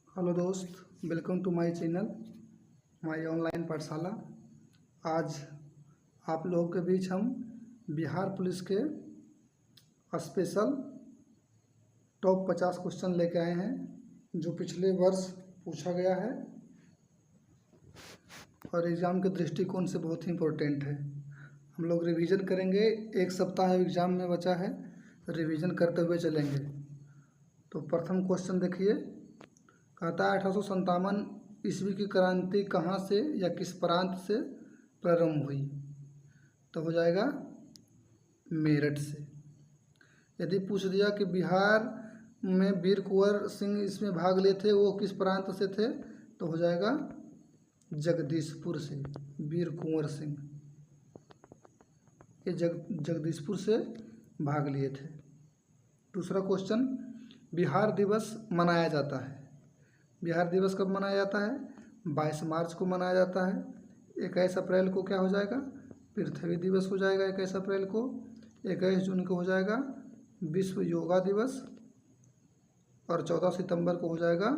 Hello दोस्त, welcome to my channel my online पाठशाला। आज आप लोगों के बीच हम बिहार पुलिस के स्पेशल टॉप 50 क्वेश्चन लेके आए हैं जो पिछले वर्ष पूछा गया है और एग्ज़ाम के दृष्टिकोण से बहुत ही इम्पोर्टेंट है। हम लोग रिवीजन करेंगे, एक सप्ताह एग्ज़ाम में बचा है, रिवीजन करते हुए चलेंगे। तो प्रथम क्वेश्चन देखिए, कहता है 1857 ईस्वी की क्रांति कहाँ से या किस प्रांत से प्रारंभ हुई? तो हो जाएगा मेरठ से। यदि पूछ दिया कि बिहार में वीर कुंवर सिंह इसमें भाग लिए थे, वो किस प्रांत से थे? तो हो जाएगा जगदीशपुर से। वीर कुंवर सिंह ये जगदीशपुर से भाग लिए थे। दूसरा क्वेश्चन, बिहार दिवस मनाया जाता है। बिहार दिवस कब मनाया जाता है? 22 मार्च को मनाया जाता है। 21 अप्रैल को क्या हो जाएगा? पृथ्वी दिवस हो जाएगा 21 अप्रैल को। 21 जून को हो जाएगा विश्व योगा दिवस और 14 सितंबर को हो जाएगा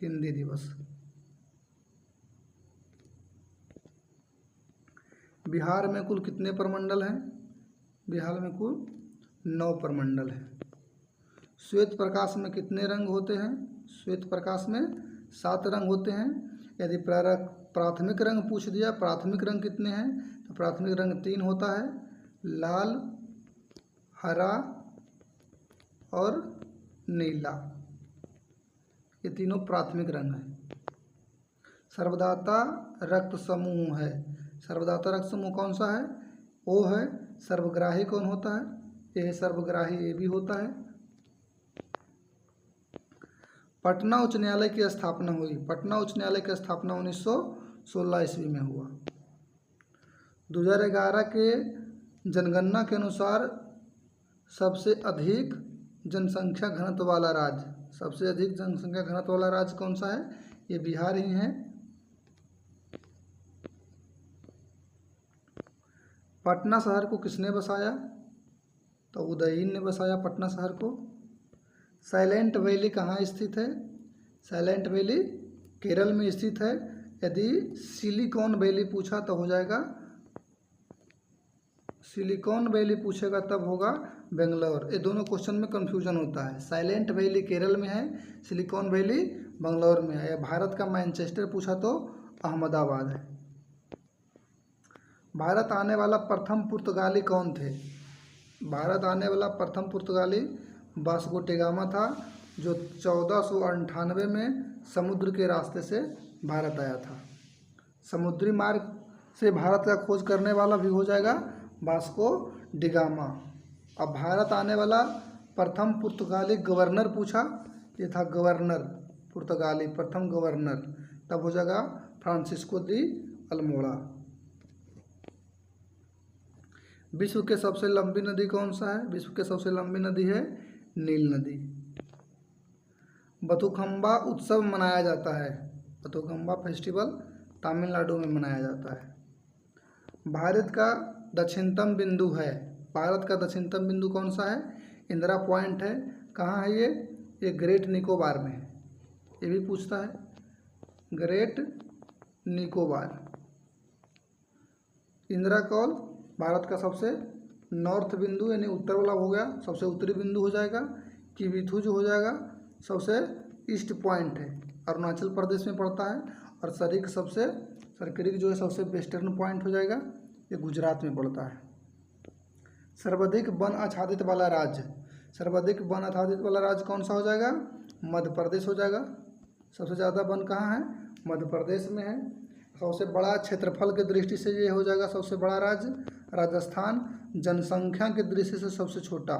हिंदी दिवस। बिहार में कुल कितने प्रमंडल हैं? बिहार में कुल 9 प्रमंडल हैं। श्वेत प्रकाश में कितने रंग होते हैं? श्वेत प्रकाश में 7 रंग होते हैं। यदि प्राथमिक रंग पूछ दिया, प्राथमिक रंग कितने हैं? तो प्राथमिक रंग 3 होता है, लाल, हरा और नीला। ये तीनों प्राथमिक रंग हैं। सर्वदाता रक्त समूह है। सर्वदाता रक्त समूह कौन सा है? ओ है। सर्वग्राही कौन होता है? ये है सर्वग्राही, ये भी होता है। पटना उच्च न्यायालय की स्थापना हुई। पटना उच्च न्यायालय की स्थापना 1916 ईस्वी में हुआ। 2011 के जनगणना के अनुसार सबसे अधिक जनसंख्या घनत्व वाला राज्य, सबसे अधिक जनसंख्या घनत्व वाला राज्य कौन सा है? ये बिहार ही है। पटना शहर को किसने बसाया? तो उदयीन ने बसाया पटना शहर को। साइलेंट वैली कहाँ स्थित है? साइलेंट वैली केरल में स्थित है। यदि सिलिकॉन वैली पूछा तो हो जाएगा, सिलिकॉन वैली पूछेगा तब होगा बेंगलोर। ये दोनों क्वेश्चन में कंफ्यूजन होता है। साइलेंट वैली केरल में है, सिलिकॉन वैली बेंगलोर में है। भारत का मैनचेस्टर पूछा तो अहमदाबाद है। भारत आने वाला प्रथम पुर्तगाली कौन थे? भारत आने वाला प्रथम पुर्तगाली वास्को डी गामा था, जो 1498 में समुद्र के रास्ते से भारत आया था। समुद्री मार्ग से भारत का खोज करने वाला भी हो जाएगा वास्को डी गामा। अब भारत आने वाला प्रथम पुर्तगाली गवर्नर पूछा, ये था गवर्नर पुर्तगाली, प्रथम गवर्नर, तब हो जाएगा फ्रांसिस्को दी अल्मोड़ा। विश्व के सबसे लंबी नदी कौन सा है? विश्व के सबसे लंबी नदी है नील नदी। बथुकम्बा उत्सव मनाया जाता है। बथुकम्बा फेस्टिवल तमिलनाडु में मनाया जाता है। भारत का दक्षिणतम बिंदु है। भारत का दक्षिणतम बिंदु कौन सा है? इंदिरा पॉइंट है। कहाँ है ये? ये ग्रेट निकोबार में है। ये भी पूछता है, ग्रेट निकोबार। इंदिरा कॉल भारत का सबसे नॉर्थ बिंदु यानी उत्तर वाला हो गया, सबसे उत्तरी बिंदु हो जाएगा। किबिथु जो हो जाएगा सबसे ईस्ट पॉइंट है, अरुणाचल प्रदेश में पड़ता है। और सरकरिक जो है सबसे वेस्टर्न पॉइंट हो जाएगा, ये गुजरात में पड़ता है। सर्वाधिक वन आच्छादित वाला राज्य, सर्वाधिक वन आच्छादित वाला राज्य कौन सा हो जाएगा? मध्य प्रदेश हो जाएगा। सबसे ज़्यादा वन कहाँ है? मध्य प्रदेश में है। सबसे बड़ा क्षेत्रफल के दृष्टि से ये हो जाएगा सबसे बड़ा राज्य राजस्थान। जनसंख्या की दृष्टि से सबसे छोटा,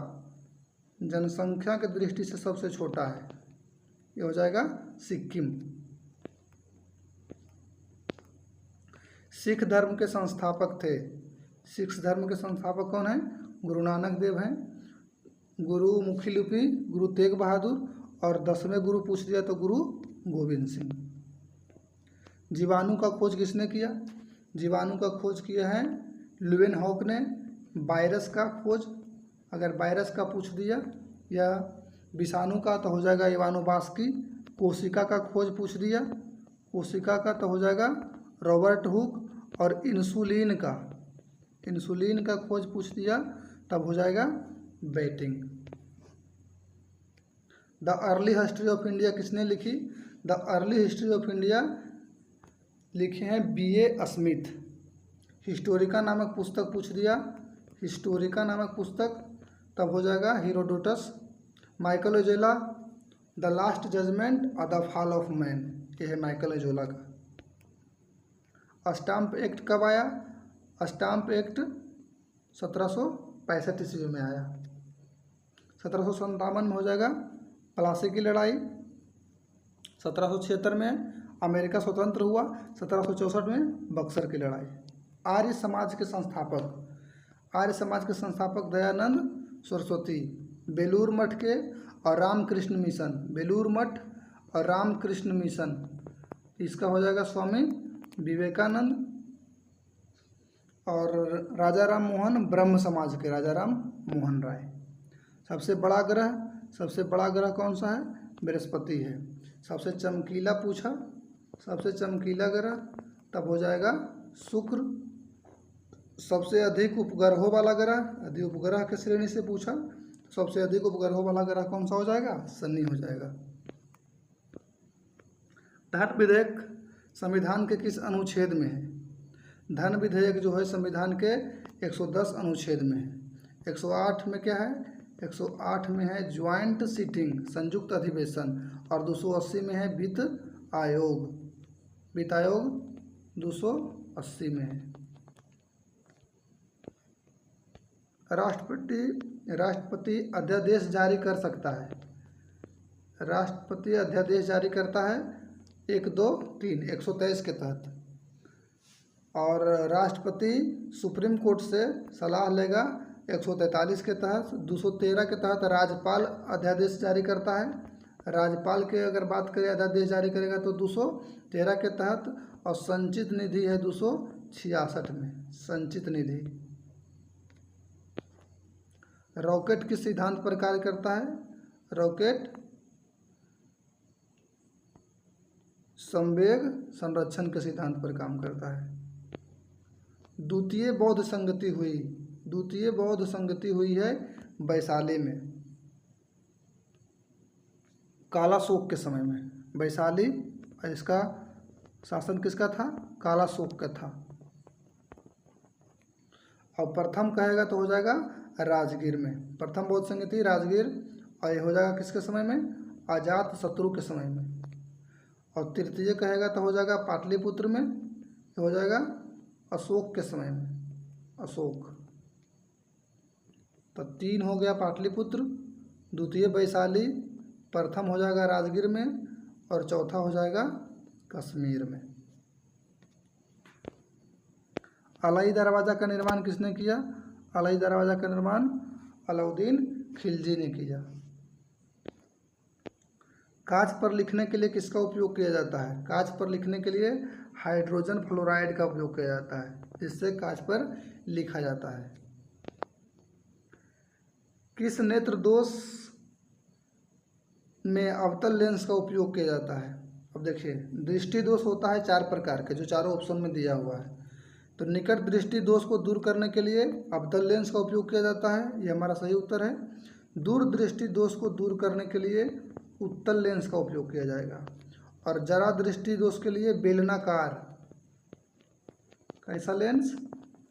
जनसंख्या की दृष्टि से सबसे छोटा है, ये हो जाएगा सिक्किम। सिख धर्म के संस्थापक थे। सिख धर्म के संस्थापक कौन है? गुरु नानक देव हैं। गुरु मुखी लिपि गुरु तेग बहादुर, और 10वें गुरु पूछ दिया तो गुरु गोविंद सिंह। जीवाणु का खोज किसने किया? जीवाणु का खोज किया है ल्यूवेनहॉक ने। वायरस का खोज, अगर वायरस का पूछ दिया या विषाणु का तो हो जाएगा इवानोवास्की। कोशिका का खोज पूछ दिया, कोशिका का तो हो जाएगा रॉबर्ट हुक, और इंसुलिन का खोज पूछ दिया तब हो जाएगा बेटिंग। The early history of India किसने लिखी? The early history of India लिखे हैं B.A. स्मिथ। हिस्टोरिका नामक पुस्तक पूछ दिया, हिस्टोरिका नामक पुस्तक तब हो जाएगा Herodotus. Michelangelo the last judgement और द फॉल ऑफ मैन, ये है माइकल एंजेला का। स्टाम्प एक्ट कब आया? स्टाम्प एक्ट 1765 ईस्वी में आया। 1757 में हो जाएगा प्लासी की लड़ाई। 1776 में अमेरिका स्वतंत्र हुआ। 1764 में बक्सर की लड़ाई। आर्य समाज के संस्थापक दयानंद सरस्वती। बेलूर मठ के और रामकृष्ण मिशन, बेलूर मठ और रामकृष्ण मिशन, इसका हो जाएगा स्वामी विवेकानंद। और राजा राम मोहन ब्रह्म समाज के राजा राम मोहन राय। सबसे बड़ा ग्रह कौन सा है? बृहस्पति है। सबसे चमकीला पूछा, सबसे चमकीला ग्रह तब हो जाएगा शुक्र। सबसे अधिक उपग्रहों वाला ग्रह, अधिक उपग्रह के श्रेणी से पूछा, सबसे अधिक उपग्रहों वाला ग्रह कौन सा हो जाएगा? शनि हो जाएगा। धन विधेयक संविधान के किस अनुच्छेद में है? धन विधेयक जो है संविधान के 110 अनुच्छेद में है। 108 में क्या है? 108 में है ज्वाइंट सीटिंग, संयुक्त अधिवेशन, और 280 में है वित्त आयोग। 280 में है। राष्ट्रपति अध्यादेश जारी कर सकता है। राष्ट्रपति अध्यादेश जारी करता है 1, 2, 3 123 के तहत। और राष्ट्रपति सुप्रीम कोर्ट से सलाह लेगा 143 के तहत। 213 के तहत राज्यपाल अध्यादेश जारी करता है। राज्यपाल के अगर बात करें अध्यादेश जारी करेगा तो 213 के तहत। और संचित निधि है 266 में, संचित निधि। रॉकेट किस सिद्धांत पर कार्य करता है? रॉकेट संवेग संरक्षण के सिद्धांत पर काम करता है। द्वितीय बौद्ध संगति हुई है वैशाली में, कालाशोक के समय में। वैशाली, इसका शासन किसका था? कालाशोक का था। और प्रथम कहेगा तो हो जाएगा राजगीर में। प्रथम बौद्ध संगति राजगीर, और ये हो जाएगा किसके समय में? अजात शत्रु के समय में। और तृतीय कहेगा तो हो जाएगा पाटलिपुत्र में, ये हो जाएगा अशोक के समय में, अशोक। तो 3 हो गया पाटलिपुत्र, द्वितीय वैशाली, प्रथम हो जाएगा राजगीर में, और चौथा हो जाएगा कश्मीर में। अलाई दरवाज़ा का निर्माण किसने किया? अलाई दरवाज़ा का निर्माण अलाउद्दीन खिलजी ने किया। कांच पर लिखने के लिए किसका उपयोग किया जाता है? कांच पर लिखने के लिए हाइड्रोजन फ्लोराइड का उपयोग किया जाता है, जिससे कांच पर लिखा जाता है। किस नेत्र दोष में अवतल लेंस का उपयोग किया जाता है? अब देखिए, दृष्टि दोष होता है 4 प्रकार के, जो चारों ऑप्शन में दिया हुआ है। तो निकट दृष्टि दोष को दूर करने के लिए अवतल लेंस का उपयोग किया जाता है, ये हमारा सही उत्तर है। दूर दृष्टि दोष को दूर करने के लिए उत्तल लेंस का उपयोग किया जाएगा। और जरा दृष्टि दोष के लिए बेलनाकार, कैसा लेंस?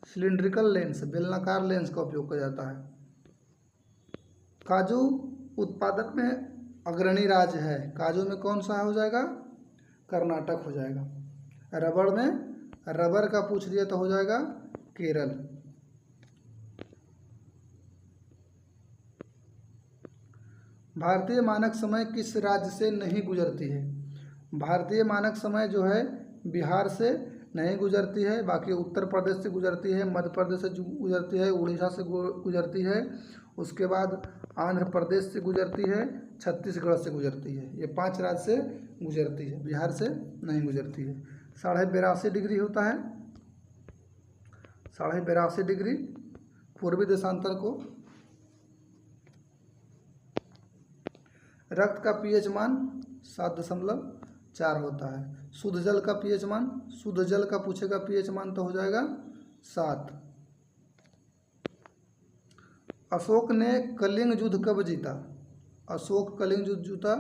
सिलिंड्रिकल लेंस, बेलनाकार लेंस का उपयोग किया जाता है। काजू उत्पादक में अग्रणी राज्य है, काजू में कौन सा हो जाएगा? कर्नाटक हो जाएगा। रबड़ में, रबर का पूछ दिया तो हो जाएगा केरल। भारतीय मानक समय किस राज्य से नहीं गुजरती है? भारतीय मानक समय जो है बिहार से नहीं गुजरती है, बाकी उत्तर प्रदेश से गुजरती है, मध्य प्रदेश से गुजरती है, उड़ीसा से गुजरती है, उसके बाद आंध्र प्रदेश से गुजरती है, छत्तीसगढ़ से गुजरती है। ये 5 राज्य से गुजरती है, बिहार से नहीं गुजरती है। 82.5 डिग्री होता है, 82.5 डिग्री पूर्वी देशांतर को। रक्त का पीएच मान 7.4 होता है। शुद्ध जल का पीएच मान, शुद्ध जल का पूछेगा पीएच मान तो हो जाएगा 7। अशोक ने कलिंग युद्ध कब जीता? अशोक कलिंग युद्ध जीता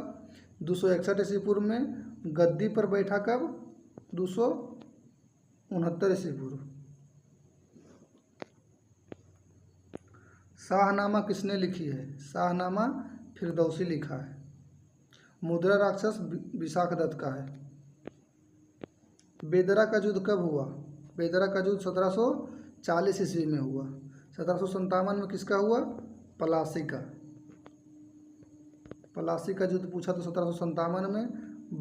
261 ईस्वी पूर्व में। गद्दी पर बैठा कब? 269 ईस्वी पूर्व। शाहनामा किसने लिखी है? शाहनामा फिरदौसी लिखा है। मुद्रा राक्षस विशाखदत्त का है। बेदरा का युद्ध कब हुआ? बेदरा का युद्ध 1740 ईस्वी में हुआ। 1757 में किसका हुआ? पलासी का। पलासी का युद्ध पूछा तो 1757 में।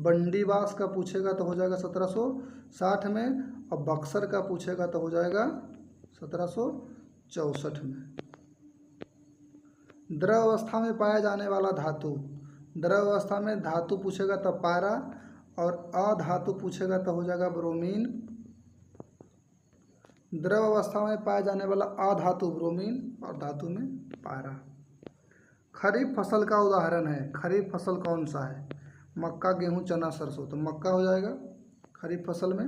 बंडीवास का पूछेगा तो हो जाएगा 1760 में, और बक्सर का पूछेगा तो हो जाएगा 1764 में। द्रव अवस्था में पाया जाने वाला धातु, द्रव अवस्था में धातु पूछेगा तो पारा, और अधातु पूछेगा तो हो जाएगा ब्रोमीन। द्रव अवस्था में पाया जाने वाला अधातु ब्रोमीन, और धातु में पारा। खरीफ फसल का उदाहरण है। खरीफ फसल कौन सा है? मक्का, गेहूं, चना, सरसों, तो मक्का हो जाएगा खरीफ फसल में।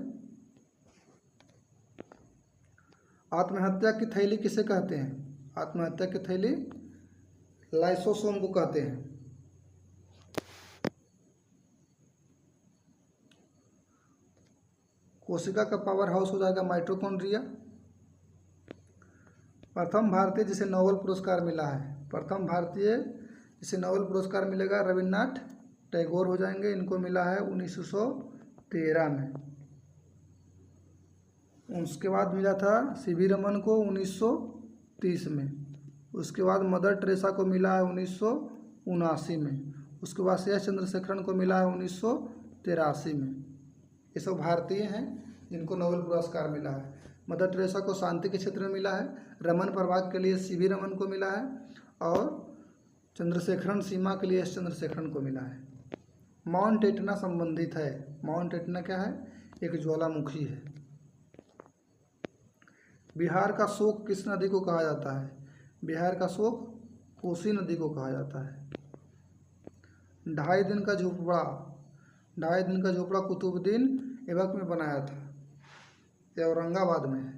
आत्महत्या की थैली किसे कहते हैं? आत्महत्या की थैली लाइसोसोम को कहते हैं। कोशिका का पावर हाउस हो जाएगा माइटोकॉन्ड्रिया। प्रथम भारतीय जिसे नोबेल पुरस्कार मिला है, प्रथम भारतीय जिसे नोबेल पुरस्कार मिलेगा रविन्द्रनाथ टैगोर हो जाएंगे। इनको मिला है 1913 में। उसके बाद मिला था सीवी रमन को 1930 में। उसके बाद मदर टेरेसा को मिला है 1979 में। उसके बाद से चंद्रशेखरन को मिला है 1983 में। ये सब भारतीय हैं जिनको नोबेल पुरस्कार मिला है। मदर टेरेसा को शांति के क्षेत्र में मिला है, रमन प्रभाग के लिए सीवी रमन को मिला है, और चंद्रशेखरन सीमा के लिए एस चंद्रशेखरन को मिला है। माउंट एटना संबंधित है। माउंट एटना क्या है? एक ज्वालामुखी है। बिहार का शोक किस नदी को कहा जाता है? बिहार का शोक कोसी नदी को कहा जाता है। 2.5 दिन का झोपड़ा, 2.5 दिन का झोपड़ा कुतुबुद्दीन ऐबक में बनाया था। ये औरंगाबाद में है,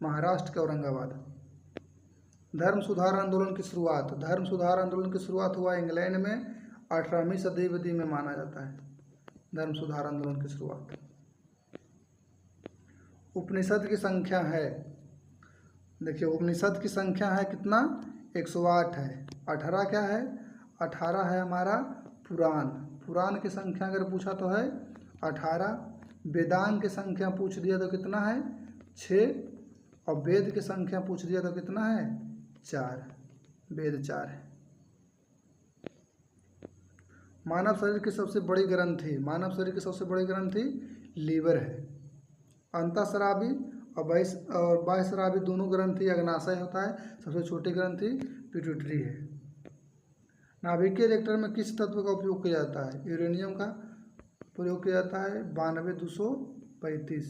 महाराष्ट्र के औरंगाबाद। धर्म सुधार आंदोलन की शुरुआत, धर्म सुधार आंदोलन की शुरुआत हुआ इंग्लैंड में 18वीं सदी में माना जाता है धर्म सुधार आंदोलन की शुरुआत। उपनिषद की संख्या है, देखिए उपनिषद की संख्या है कितना? 108 है। 18 क्या है? 18 है हमारा पुराण। पुराण की संख्या अगर पूछा तो है 18। वेदांग की संख्या पूछ दिया तो कितना है? 6। और वेद की संख्या पूछ दिया तो कितना है? 4। वेद 4 है। मानव शरीर की सबसे बड़ी ग्रंथि, मानव शरीर की सबसे बड़ी ग्रंथि लीवर है। अंतःस्रावी और बाह्यस्रावी दोनों ग्रंथि अग्नाशय होता है। सबसे छोटी ग्रंथि पिट्यूटरी है। नाभिकीय रिएक्टर में किस तत्व का उपयोग किया जाता है? यूरेनियम का प्रयोग किया जाता है 92-235।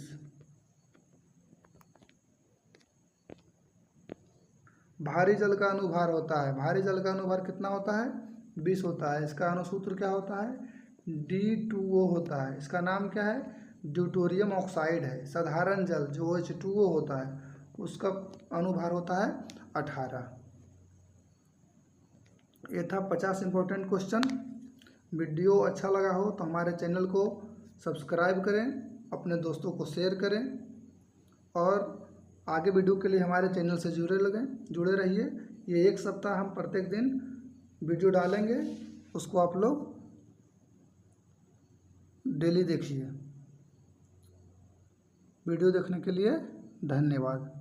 भारी जल का अनुभार होता है, भारी जल का अनुभार कितना होता है? 20 होता है। इसका अणुसूत्र क्या होता है? D2O होता है। इसका नाम क्या है? ड्यूटेरियम ऑक्साइड है। साधारण जल जो H2O होता है उसका अनुभार होता है 18। ये था 50 इंपॉर्टेंट क्वेश्चन। वीडियो अच्छा लगा हो तो हमारे चैनल को सब्सक्राइब करें, अपने दोस्तों को शेयर करें, और आगे वीडियो के लिए हमारे चैनल से जुड़े रहिए। ये 1 सप्ताह हम प्रत्येक दिन वीडियो डालेंगे, उसको आप लोग डेली देखिए। वीडियो देखने के लिए धन्यवाद।